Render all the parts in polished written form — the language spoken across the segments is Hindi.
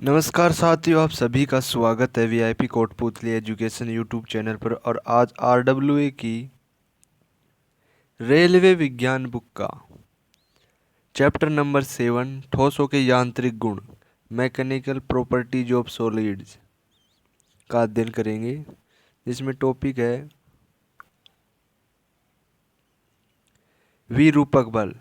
नमस्कार साथियों, आप सभी का स्वागत है VIP Kotputli education YouTube channel पर। और आज आरडब्ल्यूए की रेलवे विज्ञान बुक का चैप्टर नंबर 7 ठोसों के यांत्रिक गुण मैकेनिकल प्रॉपर्टीज ऑफ सॉलिड्स का अध्ययन करेंगे, जिसमें टॉपिक है विरूपक बल,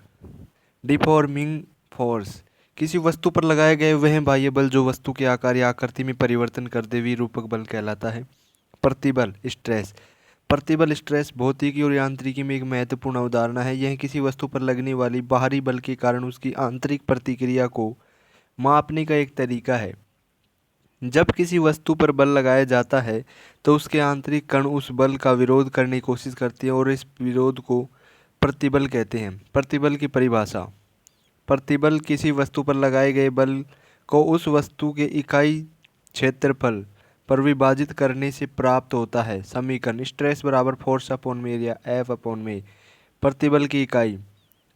डिफॉर्मिंग फोर्स। किसी वस्तु पर लगाए गए वह बाह्य बल जो वस्तु के आकार या आकृति में परिवर्तन कर दे विरूपक बल कहलाता है। प्रतिबल स्ट्रेस, प्रतिबल स्ट्रेस भौतिकी और यांत्रिकी में एक महत्वपूर्ण अवधारणा है। यह किसी वस्तु पर लगने वाली बाहरी बल के कारण उसकी आंतरिक प्रतिक्रिया को मापने का एक तरीका है। जब किसी वस्तु पर बल लगाया जाता है तो उसके आंतरिक कण उस बल का विरोध करने की कोशिश करते हैं और इस विरोध को प्रतिबल कहते हैं। प्रतिबल की परिभाषा, प्रतिबल किसी वस्तु पर लगाए गए बल को उस वस्तु के इकाई क्षेत्रफल पर विभाजित करने से प्राप्त होता है। समीकरण स्ट्रेस बराबर फोर्स अपॉन में एरिया एफ अपॉन में। प्रतिबल की इकाई,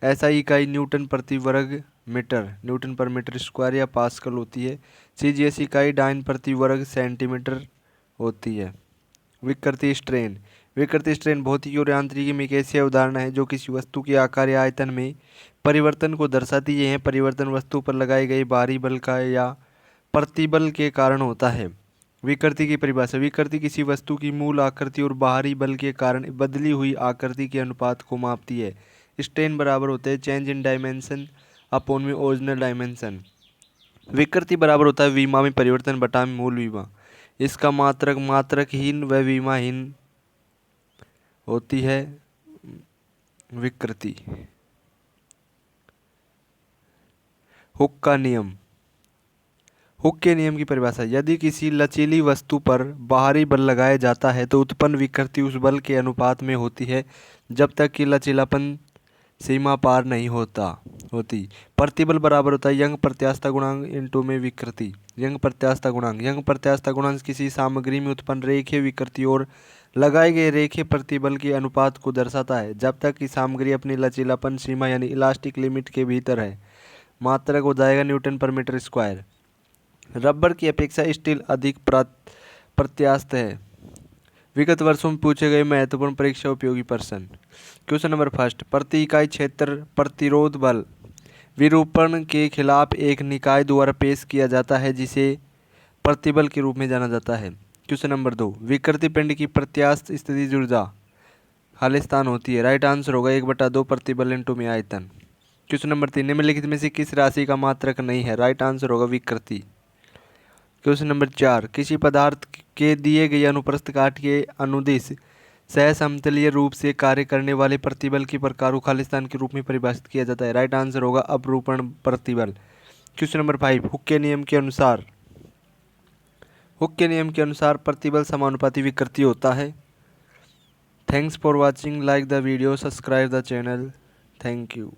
ऐसा इकाई न्यूटन प्रति वर्ग मीटर, न्यूटन पर मीटर स्क्वायर या पास्कल होती है। सीजीएस इकाई डाइन प्रति वर्ग सेंटीमीटर होती है। विकृति स्ट्रेन, विकृति स्ट्रेन भौतिकी और यांत्रिकी में एक ऐसी अवधारणा है जो किसी वस्तु के आकार या आयतन में परिवर्तन को दर्शाती है। यह परिवर्तन वस्तु पर लगाए गए बाहरी बल का या प्रतिबल के कारण होता है। विकृति की परिभाषा, विकृति किसी वस्तु की मूल आकृति और बाहरी बल के कारण बदली हुई आकृति के अनुपात को मापती है। स्ट्रेन बराबर होता है चेंज इन डायमेंशन अपॉन में ओरिजिनल डायमेंशन। विकृति बराबर होता है विमा में परिवर्तन बटा में मूल विमा। इसका मात्रक मात्रकहीन व विमाहीन होती है विकृति। हुक का नियम, हुक के नियम की परिभाषा, यदि किसी लचीली वस्तु पर बाहरी बल लगाया जाता है तो उत्पन्न विकृति उस बल के अनुपात में होती है जब तक कि लचीलापन सीमा पार नहीं होती। प्रतिबल बराबर होता है यंग प्रत्यास्थता गुणांक इंटू में विकृति। यंग प्रत्यास्थता गुणांक, यंग प्रत्यास्थता गुणांक किसी सामग्री में उत्पन्न रेखीय विकृति और लगाए गए रेखीय प्रतिबल के अनुपात को दर्शाता है जब तक कि सामग्री अपनी लचीलापन सीमा यानी इलास्टिक लिमिट के भीतर है। मात्रक हो जाएगा न्यूटन पर मीटर स्क्वायर। रबर की अपेक्षा स्टील अधिक प्रत्यास्थ है। विगत वर्षों में पूछे गए महत्वपूर्ण परीक्षा उपयोगी प्रश्न। क्वेश्चन नंबर फर्स्ट, प्रति इकाई क्षेत्र प्रतिरोध बल विरूपण के खिलाफ एक निकाय द्वारा पेश किया जाता है जिसे प्रतिबल के रूप में जाना जाता है। क्वेश्चन नंबर 2, विकृति पिंड की प्रत्यास्थ स्थिति ऊर्जा खालिस्तान होती है। राइट आंसर होगा 1/2 प्रतिबल इंटू में आयतन। क्वेश्चन नंबर 3, निम्नलिखित में से किस राशि का मात्रक नहीं है। राइट आंसर होगा विकृति। क्वेश्चन नंबर 4, किसी पदार्थ के दिए गए अनुप्रस्थ काट के अनुदिश सहसमतलीय रूप से कार्य करने वाले प्रतिबल के प्रकार को खालिस्तान के रूप में परिभाषित किया जाता है। राइट आंसर होगा अपरूपण प्रतिबल। क्वेश्चन नंबर 5, हुक के नियम के अनुसार प्रतिबल समानुपाती विकृति होता है। Thanks for watching, like the video, subscribe the channel. Thank you.